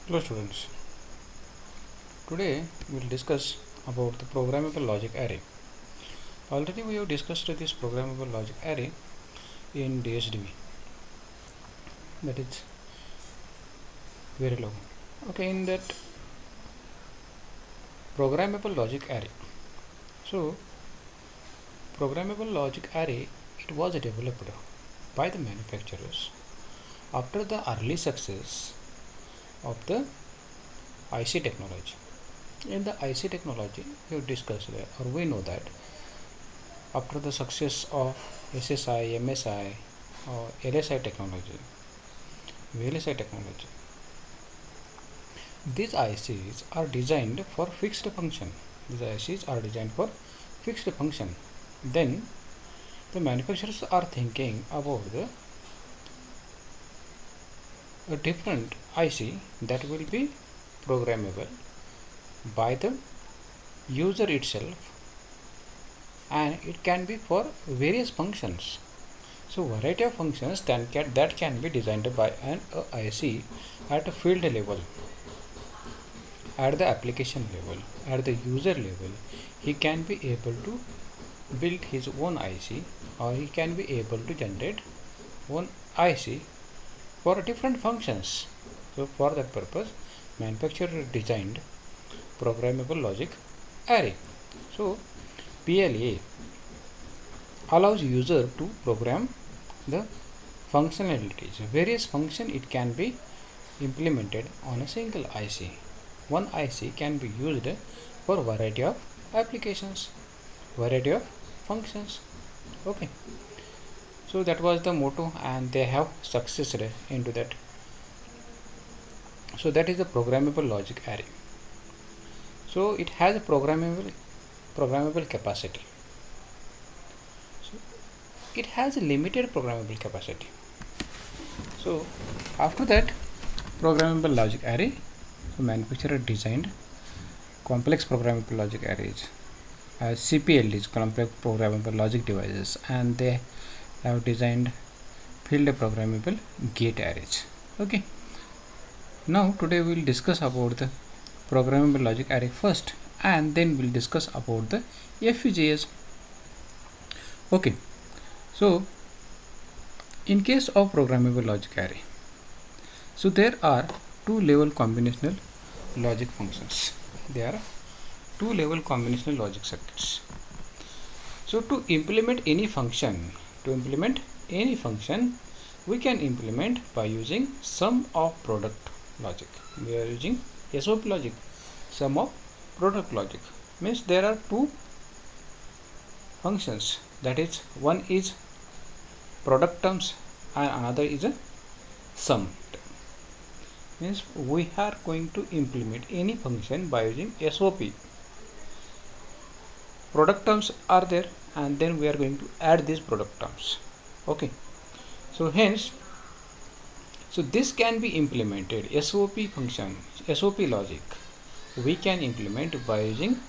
Hello students, today we will discuss about the programmable logic array. Already we have discussed this programmable logic array in DSDB, that is very long. Okay, in that programmable logic array. So programmable logic array, it was developed by the manufacturers after the early success of the IC technology. In the IC technology, we have discussed or we know that after the success of SSI, MSI, or LSI technology, VLSI technology, these ICs are designed for fixed function. These ICs are designed for fixed function. Then the manufacturers are thinking about a different IC that will be programmable by the user itself, and it can be for various functions. So variety of functions that can be designed by an IC at a field level, at the application level, at the user level. He can be able to build his own IC, or he can be able to generate one IC for different functions. So for that purpose, manufacturer designed programmable logic array. So PLA allows user to program the functionalities. Various function it can be implemented on a single IC. One IC can be used for variety of applications, variety of functions. Okay, so that was the motto, and they have succeeded into that. So that is the programmable logic array. So it has a programmable capacity. So it has a limited programmable capacity. So after that programmable logic array, the manufacturer designed complex programmable logic arrays as CPLDs, complex programmable logic devices, and they have designed field programmable gate arrays. Okay, now today we will discuss about the programmable logic array first, and then we'll discuss about the FPGAs. Okay, so in case of programmable logic array, so there are two level combinational logic functions. There are two level combinational logic circuits. So to implement any function, we can implement by using sum of product logic. We are using SOP logic, sum of product logic. Means there are two functions, that is, one is product terms and another is a sum term. Means we are going to implement any function by using SOP. Product terms are there, and then we are going to add these product terms. Okay, so hence, so this can be implemented, SOP function, SOP logic we can implement by using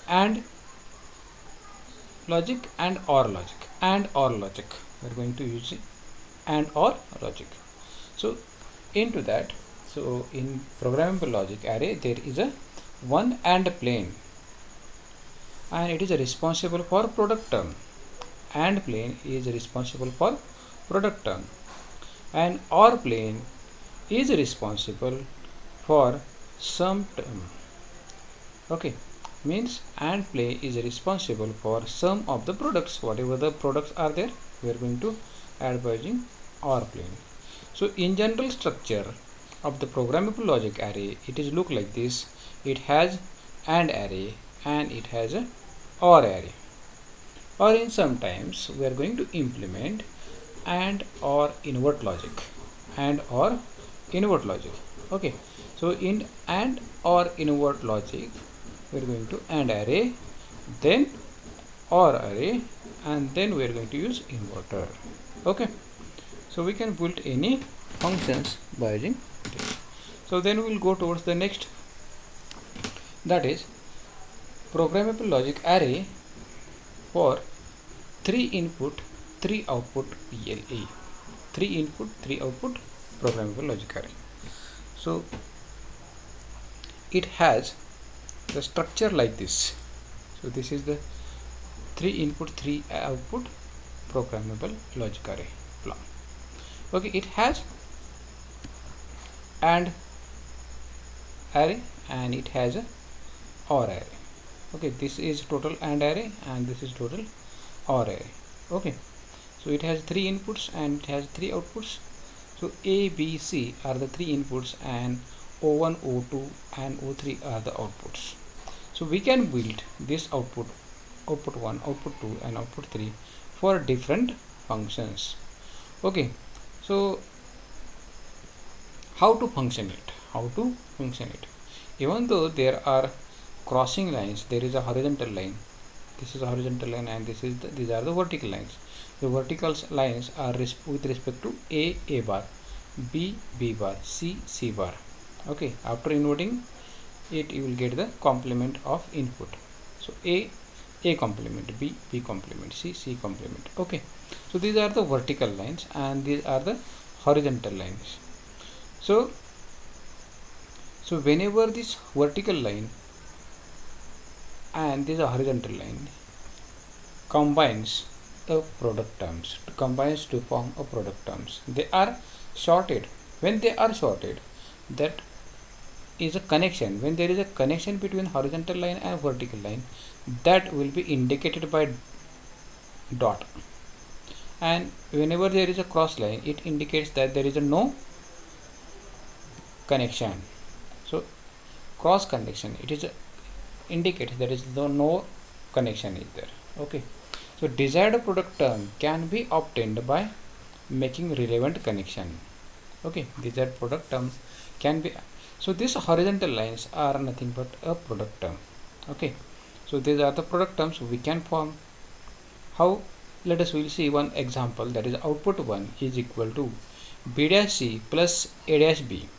AND logic and OR logic. And OR logic, we are going to use AND OR logic. So into that, so in programmable logic array there is a one AND plane, and it is responsible for product term. AND plane is responsible for product term, and OR plane is responsible for sum term. Okay, means AND plane is responsible for sum of the products. Whatever the products are there, we are going to add by using OR plane. So in general structure of the programmable logic array, it is look like this. It has AND array and it has a OR array. Or in sometimes we are going to implement AND OR invert logic. AND OR invert logic. Okay, so in AND OR invert logic, we are going to AND array, then OR array, and then we are going to use inverter. Okay, so we can build any functions by using this. So then we will go towards the next, that is programmable logic array for 3 input 3 output PLA. 3 input 3 output programmable logic array. So it has the structure like this. So this is the 3 input 3 output programmable logic array plan. Okay, it has AND array and it has a OR array. Okay, this is total AND array and this is total OR array. Okay, so it has 3 inputs and it has 3 outputs. So A, B, C are the 3 inputs and O1, O2 and O3 are the outputs. So we can build this output 1, output 2 and output 3 for different functions. Okay, so how to function it? Even though there are crossing lines, there is a horizontal line. This is a horizontal line and these are the vertical lines. The vertical lines are with respect to A bar, B bar, C bar. Okay, after inverting it, you will get the complement of input. So A complement, B complement, C complement. Okay, so these are the vertical lines and these are the horizontal lines. So whenever this vertical line and this horizontal line combines to form a product terms, they are shorted. When they are shorted, that is a connection. When there is a connection between horizontal line and vertical line, that will be indicated by dot, and whenever there is a cross line, it indicates that there is a no connection. So cross connection, it is indicates there is no connection is there. Okay, so desired product term can be obtained by making relevant connection. Okay, desired product term can be, so these horizontal lines are nothing but a product term. Okay, so these are the product terms we can form. How? Let us will see one example, that is output 1 is equal to B dash C plus A dash B,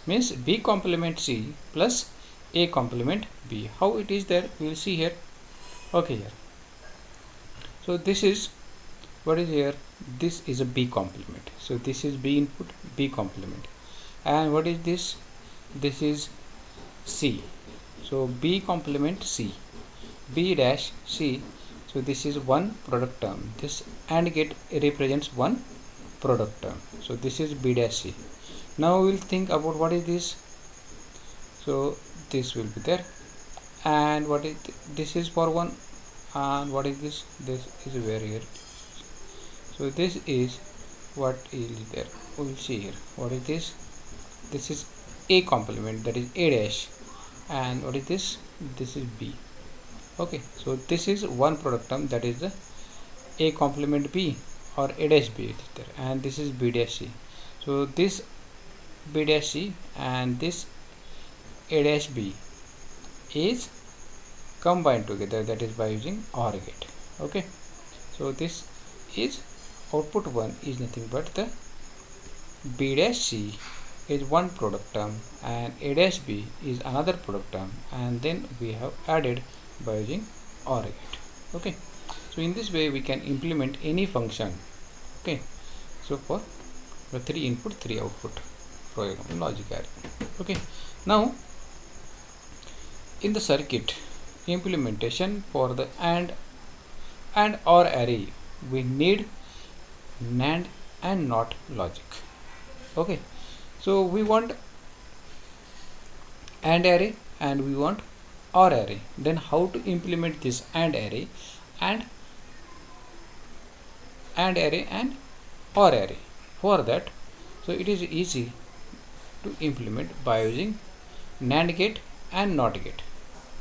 means B complement C plus A complement B. How it is there, we will see here. Okay, here, so this is what is here, this is a B complement. So this is B input, B complement, and what is this, this is C. So B complement C, B dash C. So this is one product term, this AND gate represents one product term. So this is B dash C. Now we will think about what is this. So this will be there, and what is this is for 1, and what is this, this is where here. So this is what is there, we will see here. What is this, this is A complement, that is A dash, and what is this, this is B. Okay, so this is one product term, that is the A complement B or A dash B is there, and this is B dash C. So this B dash C and this A dash B is combined together, that is by using OR gate. Okay, so this is output 1 is nothing but the B dash C is one product term and A dash B is another product term, and then we have added by using OR gate. Okay, so in this way we can implement any function. Okay, so for the 3 input 3 output programmable logic array. Okay, now in the circuit implementation for the AND OR array, we need NAND and NOT logic. Okay, so we want AND array and we want OR array. Then how to implement this AND array and OR array? For that, so it is easy to implement by using NAND gate and NOT gate.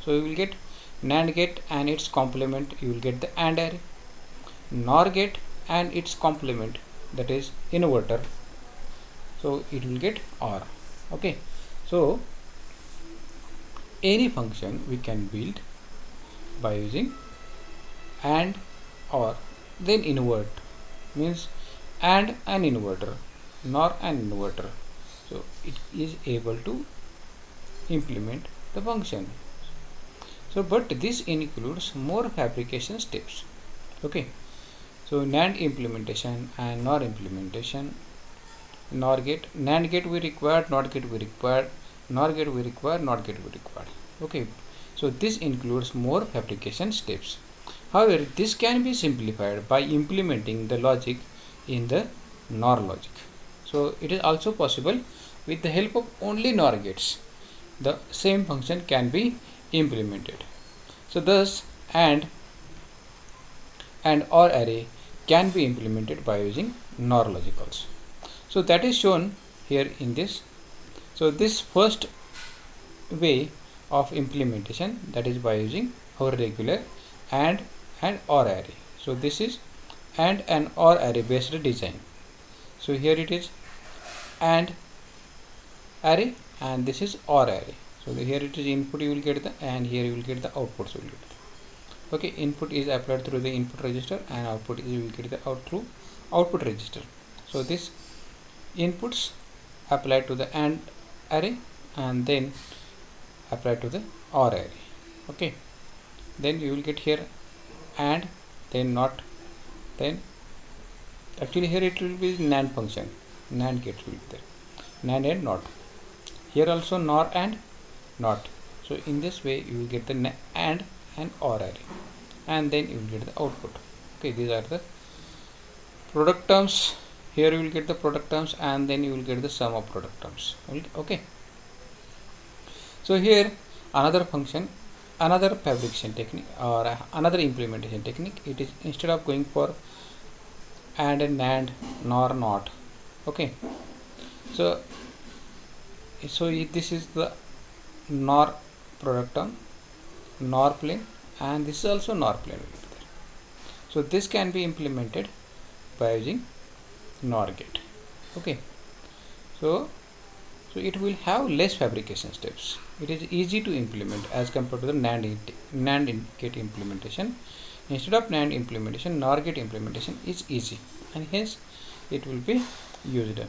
So you will get NAND gate and its complement, you will get the AND array. NOR gate and its complement, that is inverter, so it will get OR. Okay, so any function we can build by using AND OR, then invert, means AND an inverter, NOR an inverter, so it is able to implement the function. So but this includes more fabrication steps. Okay, so NAND implementation and NOR implementation, NOR gate, NAND gate we required, NOT gate we required, NOR gate we require, NOT gate we require. Okay, so this includes more fabrication steps. However, this can be simplified by implementing the logic in the NOR logic. So it is also possible with the help of only NOR gates, the same function can be implemented. So thus and OR array can be implemented by using NOR logic also. So that is shown here in this. So this first way of implementation, that is by using our regular and OR array. So this is and OR array based design. So here it is and array and this is OR array. So here it is input you will get the, and here you will get the outputs you will get. Okay, input is applied through the input register and output is you will get the out through output register. So this inputs applied to the AND array and then applied to the OR array. Okay, then you will get here and then not, then actually here it will be NAND function, NAND gate will be there, NAND and NOT. Here also NOR and NOT. So in this way you will get the AND and OR array and then you will get the output. Okay, these are the product terms. Here you will get the product terms and then you will get the sum of product terms. Okay, so here another function, another fabrication technique or another implementation technique. It is instead of going for AND and NAND NOR NOT. Okay, so this is the NOR product term, NOR plane, and this is also NOR plane. So this can be implemented by using NOR gate. Okay, so it will have less fabrication steps. It is easy to implement as compared to the NAND gate implementation. Instead of NAND implementation, NOR gate implementation is easy and hence it will be used.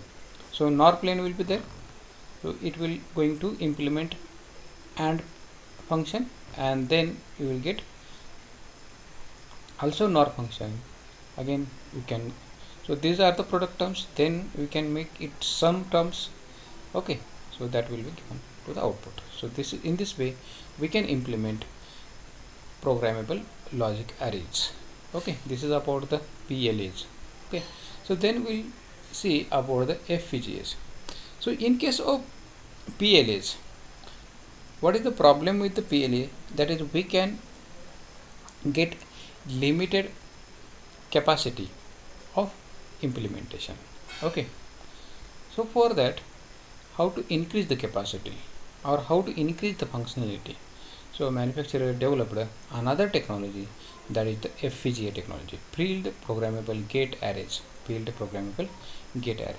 So NOR plane will be there. So it will going to implement AND function and then you will get also NOR function. Again you can, so these are the product terms, then we can make it sum terms. Okay, so that will be given to the output. So this is, in this way we can implement programmable logic arrays. Okay, this is about the PLAs. Okay, so then we'll see about the FPGAs. So in case of PLAs, what is the problem with the PLA? That is, we can get limited capacity of implementation. Okay, so for that, how to increase the capacity or how to increase the functionality? So manufacturer developed another technology, that is the FPGA technology, field programmable gate arrays. Field programmable gate array.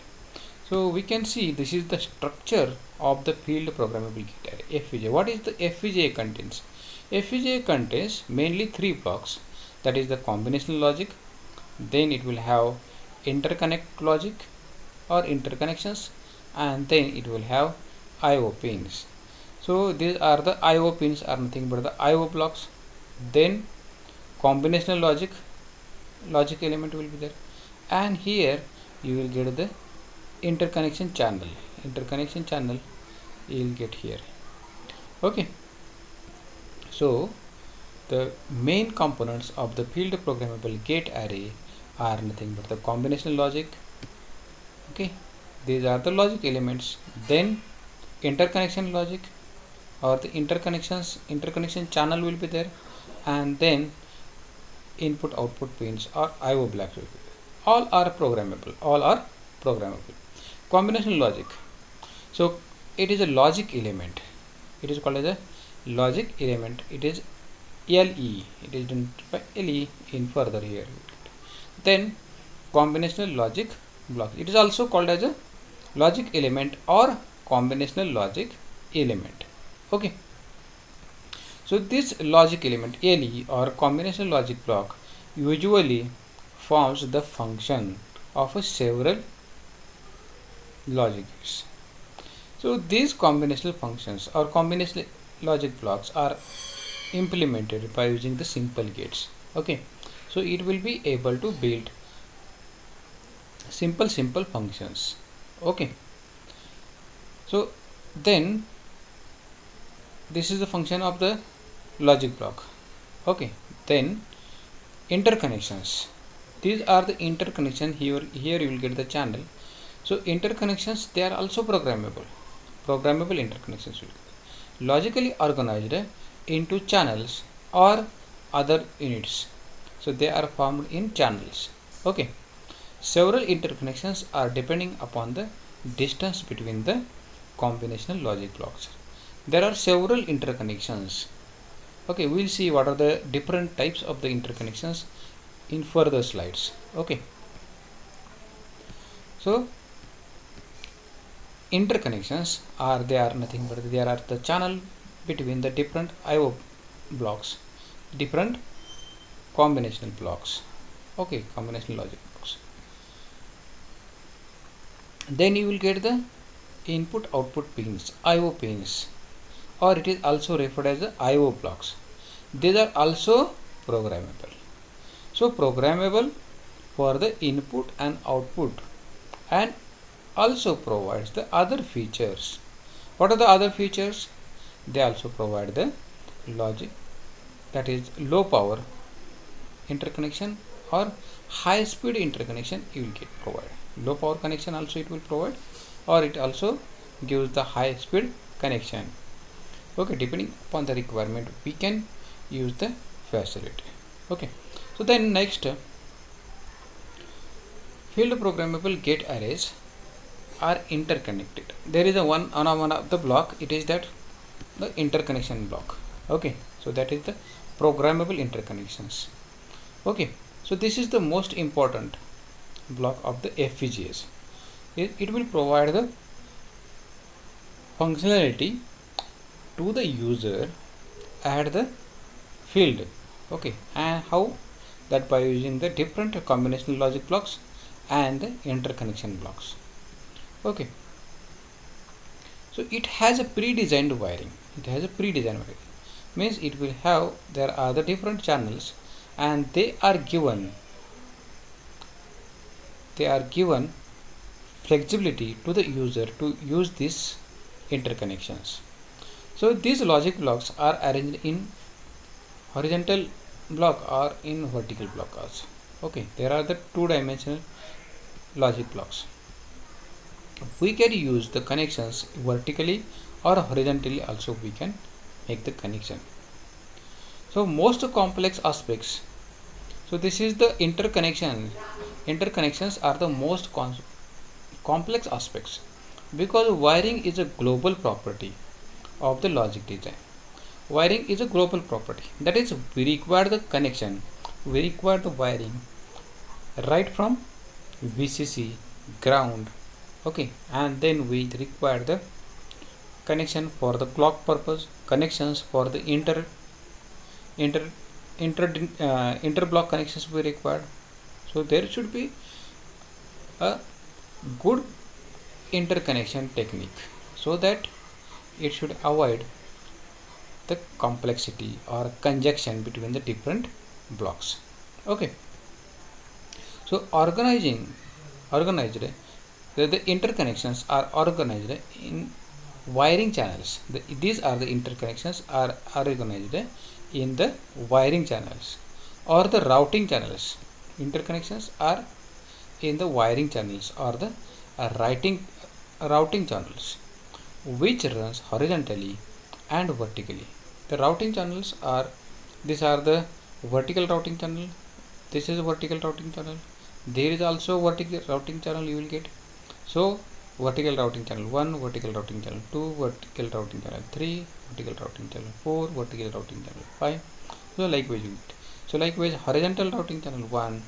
So we can see this is the structure of the field programmable gate array, FPGA. What is the FPGA contains? FPGA contains mainly three blocks, that is the combinational logic, then it will have interconnect logic or interconnections, and then it will have IO pins. So these are the IO pins are nothing but the IO blocks. Then combinational logic element will be there, and here you will get the interconnection channel you will get here. Okay, so the main components of the field programmable gate array are nothing but the combinational logic. Okay, these are the logic elements, then interconnection logic or the interconnection channel will be there, and then input output pins or IO blocks will be there. All are programmable. Combinational logic, so it is a logic element, it is called as a logic element. It is LE, it is done by LE in further here. Then combinational logic block, it is also called as a logic element or combinational logic element. Okay, so this logic element LE or combinational logic block usually forms the function of a several logic gates. So these combinational functions or combinational logic blocks are implemented by using the simple gates. Okay, so it will be able to build simple functions. Okay, so then this is the function of the logic block. Okay, then interconnections. These are the interconnection. Here you will get the channel. So interconnections, they are also programmable. Programmable interconnections will be logically organized into channels or other units. So they are formed in channels. Okay, several interconnections are depending upon the distance between the combinational logic blocks. There are several interconnections. Okay, we'll see what are the different types of the interconnections in further slides. Okay, so interconnections are, they are nothing but they are the channel between the different IO blocks, different combinational blocks. Okay, combinational logic blocks. Then you will get the input output pins, IO pins, or it is also referred as the IO blocks. These are also programmable. So programmable for the input and output, and also provides the other features. What are the other features? They also provide the logic, that is low power interconnection or high speed interconnection you will get provide. Low power connection also it will provide, or it also gives the high speed connection. Okay, depending upon the requirement we can use the facility. Okay, so then next, field programmable gate arrays are interconnected. There is a one of the block, it is that the interconnection block. Okay, so that is the programmable interconnections. Okay, so this is the most important block of the FPGAs. It will provide the functionality to the user at the field. Okay, and how? That by using the different combinational logic blocks and the interconnection blocks. Okay, so it has a pre-designed wiring. It has a pre-designed wiring, means it will have, there are the different channels and they are given flexibility to the user to use these interconnections. So these logic blocks are arranged in horizontal block or in vertical block also. Okay, there are the two-dimensional logic blocks. We can use the connections vertically or horizontally also, we can make the connection. So most complex aspects, so this is the interconnections are the most complex aspects, because wiring is a global property of the logic design. Wiring is a global property, that is we require the connection, we require the wiring right from VCC, ground. Okay, and then we require the connection for the clock purpose, connections for the interblock connections we required. So there should be a good interconnection technique, so that it should avoid the complexity or conjunction between the different blocks. Okay, so organized, the interconnections are organized in wiring channels. These are the interconnections are organized in the wiring channels or the routing channels. Interconnections are in the wiring channels or the routing channels, which runs horizontally and vertically. The routing channels are, these are the vertical routing channel, this is a vertical routing channel, there is also vertical routing channel you will get. So vertical routing channel 1, vertical routing channel 2, vertical routing channel 3, vertical routing channel 4, vertical routing channel 5. So likewise you get. So likewise horizontal routing channel 1,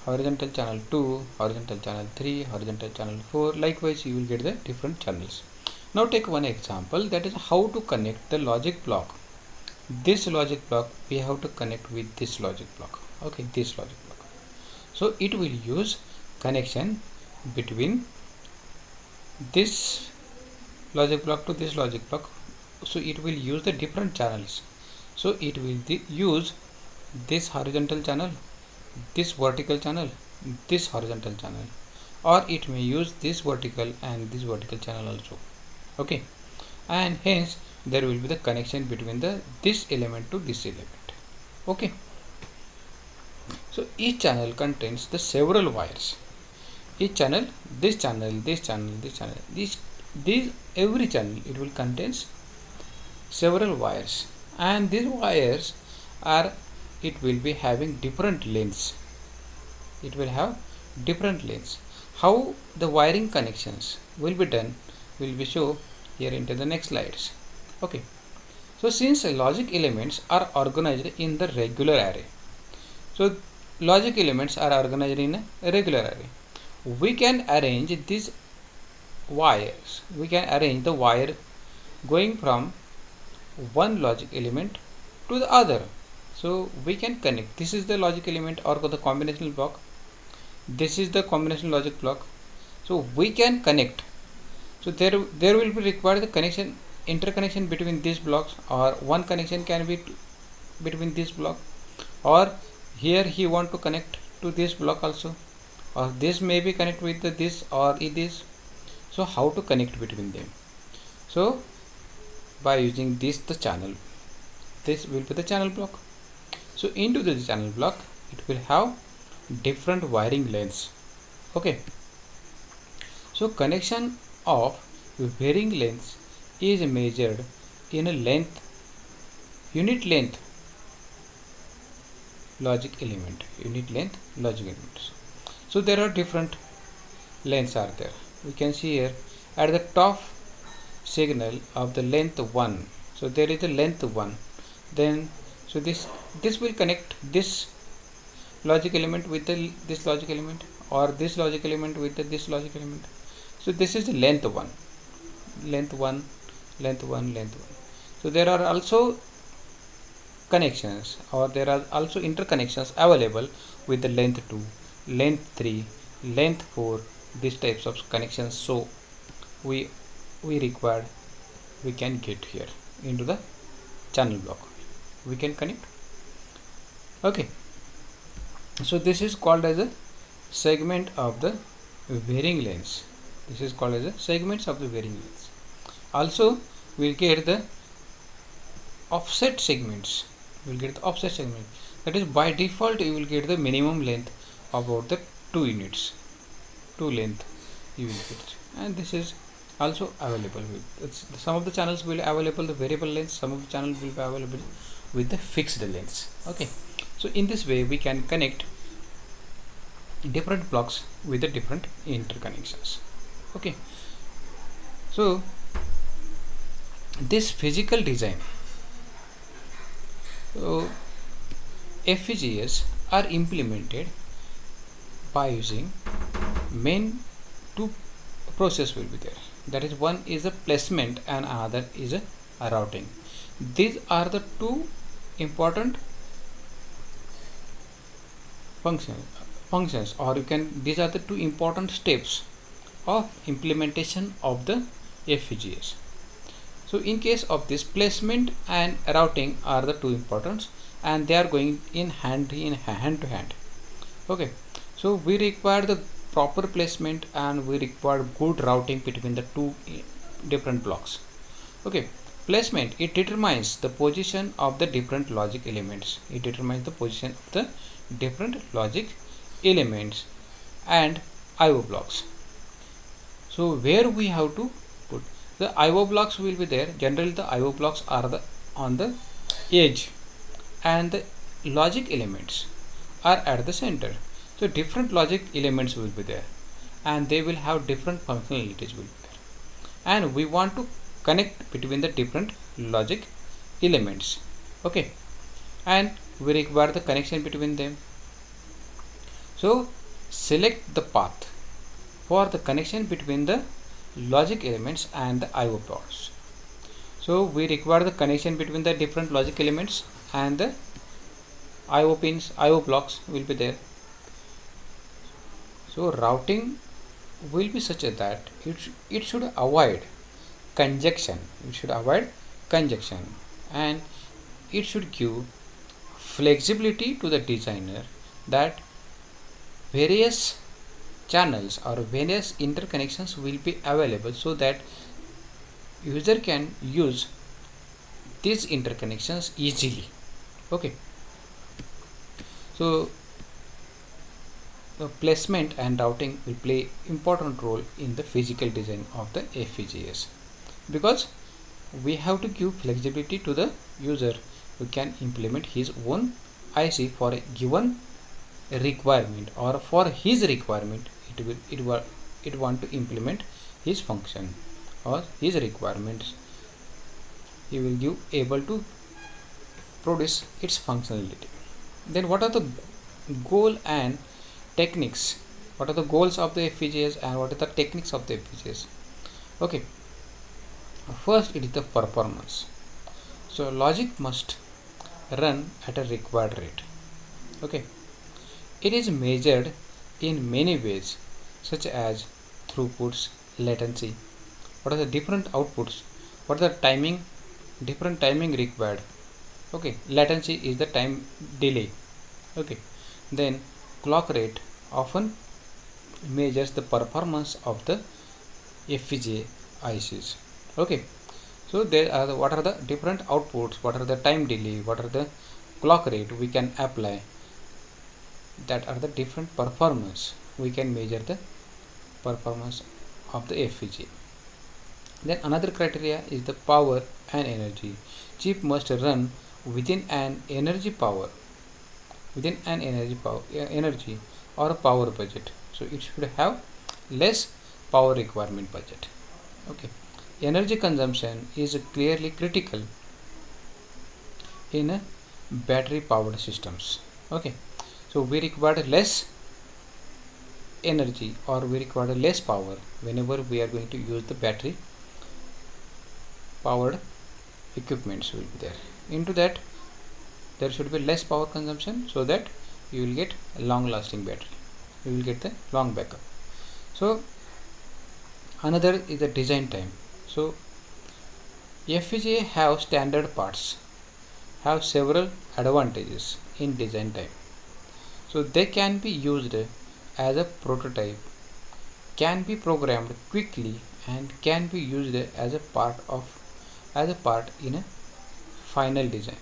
horizontal channel 2, horizontal channel 3, horizontal channel 4. Likewise you will get the different channels. Now take one example, that is how to connect the logic block. This logic block we have to connect with this logic block. Okay, this logic block. So it will use connection between this logic block to this logic block. So it will use the different channels. So it will use this horizontal channel, this vertical channel, this horizontal channel, or it may use this vertical and this vertical channel also. Okay, and hence there will be the connection between the this element to this element. Okay, so each channel contains the several wires. Each channel, this channel, this channel, this channel, these every channel, it will contains several wires, and these wires are, it will be having different lengths. It will have different lengths. How the wiring connections will be done will be shown here into the next slides. Okay, so since logic elements are organized in the regular array, so logic elements are organized in a regular array, we can arrange these wires, we can arrange the wire going from one logic element to the other. So we can connect, this is the logic element or the combinational block, this is the combinational logic block, so we can connect. So there will be required the connection, interconnection between these blocks, or one connection can be between this block, or here he want to connect to this block also, or this may be connect with this or this. So how to connect between them? So by using this the channel, this will be the channel block. So into the channel block, it will have different wiring lengths. Okay, so connection of varying lengths is measured in a length, unit length logic element, unit length logic elements. So there are different lengths are there. We can see here at the top signal of the length 1, so there is a length 1, then so this will connect this logic element with this logic element, or this logic element with this logic element. So this is the length 1, length 1, length 1, length 1. So there are also connections, or there are also interconnections available with the length 2, length 3, length 4, these types of connections. So we required, we can get here into the channel block, we can connect. Okay, so this is called as a segment of the varying lengths. This is called as a segments of the varying lengths. Also we'll get the offset segments, we'll get the offset segment, that is by default you will get the minimum length about the 2 units, 2 length you will get, and this is also available with some of the channels will available the variable length, some of the channels will be available with the fixed lengths. Okay, so in this way we can connect different blocks with the different interconnections. Okay, so this physical design, so FPGAs are implemented by using main 2 process will be there, that is one is a placement and another is a routing. These are the 2 important functions, or you can, these are the 2 important steps of implementation of the FPGAs. So in case of this, placement and routing are the 2 importance, and they are going in hand to hand. Okay, so we require the proper placement and we require good routing between the 2 different blocks. Okay, placement, it determines the position of the different logic elements, it determines the position of the different logic elements and IO blocks. So where we have to put the IO blocks will be there. Generally the IO blocks are on the edge and the logic elements are at the center. So different logic elements will be there and they will have different functionalities will be there, and we want to connect between the different logic elements. Okay, and we require the connection between them. So select the path for the connection between the logic elements and the IO blocks. So we require the connection between the different logic elements and the IO pins, IO blocks will be there. So routing will be such that it should avoid conjunction, and it should give flexibility to the designer that various channels or various interconnections will be available, so that user can use these interconnections easily. Okay, so placement and routing will play important role in the physical design of the FPGAs, because we have to give flexibility to the user who can implement his own IC for a given requirement, or for his requirement it want to implement his function or his requirements. He will give able to produce its functionality. Then what are the goal and techniques? What are the goals of the FPGAs and what are the techniques of the FPGAs? Okay, first it is the performance. So logic must run at a required rate. Okay, it is measured in many ways, such as throughputs, latency. What are the different outputs? What are the different timing required? Okay, latency is the time delay. Okay, then clock rate often measures the performance of the FPGA ICs. Okay, so there are what are the different outputs, what are the time delay, what are the clock rate we can apply. That are the different performance. We can measure the performance of the FPGA. Then another criteria is the power and energy. Chip must run within an energy energy or a power budget. So it should have less power requirement budget. Okay, energy consumption is clearly critical in a battery powered systems. Okay, so we require less energy or we require less power whenever we are going to use the battery powered equipments will be there. Into that there should be less power consumption, so that you will get a long lasting battery, you will get the long backup. So another is the design time. So FPGA have standard parts, have several advantages in design time. So they can be used as a prototype, can be programmed quickly, and can be used as a part in a final design.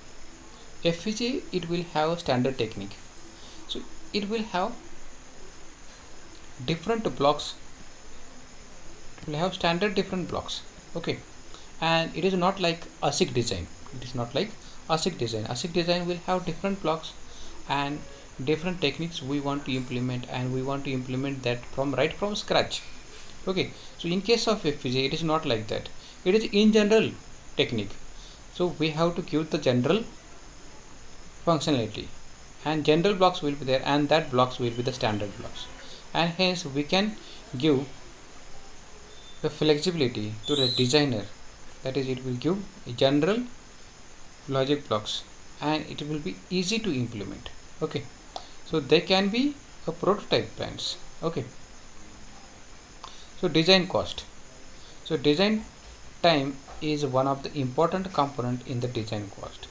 FPGA it will have a standard technique, so it will have different blocks, it will have standard different blocks. Okay, and it is not like ASIC design. ASIC design will have different blocks and different techniques we want to implement, and we want to implement that right from scratch. Okay, so in case of FPGA it is not like that, it is in general technique. So we have to give the general functionality, and general blocks will be there, and that blocks will be the standard blocks, and hence we can give the flexibility to the designer, that is it will give general logic blocks and it will be easy to implement. Okay, so they can be a prototype plans. Okay, so design cost. So design time is one of the important component in the design cost,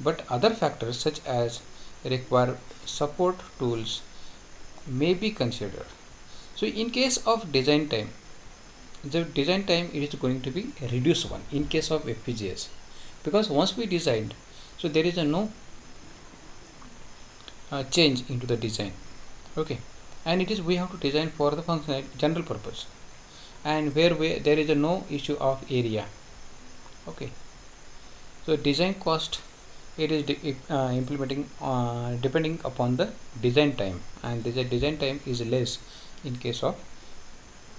but other factors such as require support tools may be considered. So in case of design time, the design time it is going to be a reduced one in case of FPGAs, because once we designed, so there is a no change into the design. Okay, and it is we have to design for the functional general purpose, and where there is a no issue of area. Okay, so design cost it is implementing depending upon the design time, and the design time is less in case of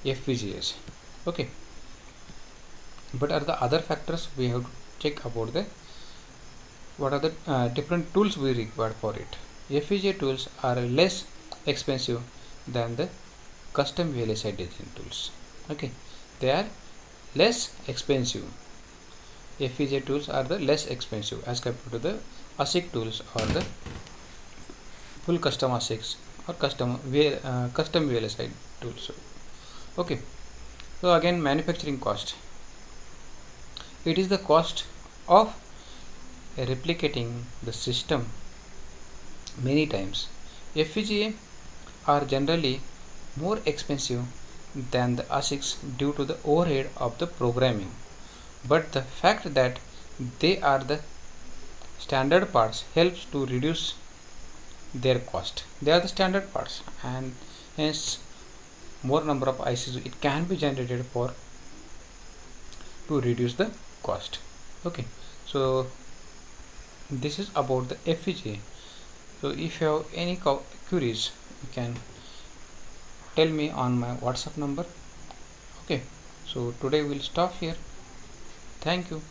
FPGAs. Okay, but are the other factors we have to check about the what are the different tools we require for it. FPGA tools are less expensive than the custom VLSI design tools. Okay, they are less expensive. FPGA tools are the less expensive as compared to the ASIC tools or the full custom ASICs or custom VLSI tools. Okay, so again manufacturing cost. It is the cost of replicating the system many times. FPGA are generally more expensive than the ASICs due to the overhead of the programming, but the fact that they are the standard parts helps to reduce their cost. They are the standard parts, and hence more number of ICs it can be generated for to reduce the cost. Okay, so this is about the FPGA. So if you have any queries, you can tell me on my WhatsApp number. Okay, so today we'll stop here. Thank you.